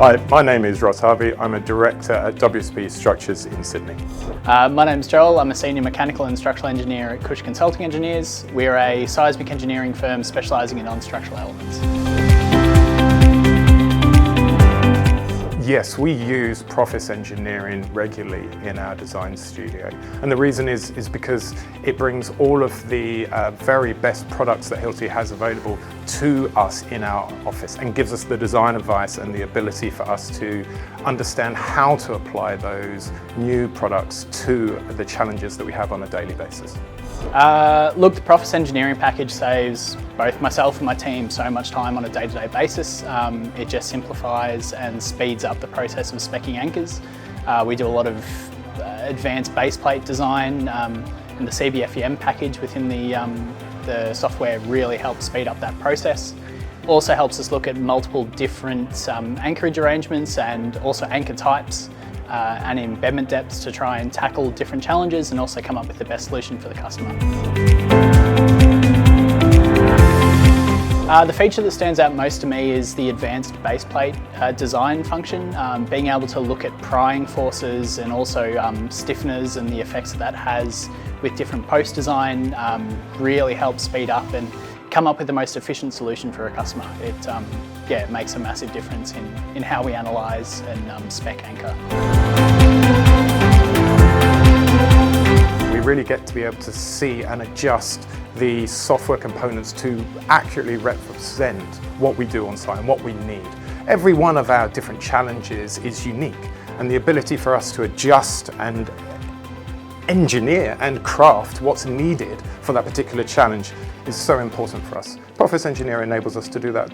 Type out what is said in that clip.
Hi, my name is Ross Harvey. I'm a director at WSP Structures in Sydney. My name's Joel. I'm a senior mechanical and structural engineer at Cush Consulting Engineers. We're a seismic engineering firm specialising in non-structural elements. Yes, we use PROFIS Engineering regularly in our design studio. And the reason is because it brings all of the very best products that Hilti has available to us in our office and gives us the design advice and the ability for us to understand how to apply those new products to the challenges that we have on a daily basis. Look, the PROFIS Engineering package saves both myself and my team so much time on a day-to-day basis. It just simplifies and speeds up the process of speccing anchors. We do a lot of advanced base plate design, and the CBFEM package within the software really helps speed up that process. Also helps us look at multiple different anchorage arrangements and also anchor types and embedment depths to try and tackle different challenges and also come up with the best solution for the customer. The feature that stands out most to me is the advanced base plate design function. Being able to look at prying forces and also stiffeners and the effects that has with different post design really helps speed up and come up with the most efficient solution for a customer. It makes a massive difference in how we analyse and spec anchor. We really get to be able to see and adjust the software components to accurately represent what we do on site and what we need. Every one of our different challenges is unique, and the ability for us to adjust and engineer and craft what's needed for that particular challenge is so important for us. PROFIS Engineering enables us to do that.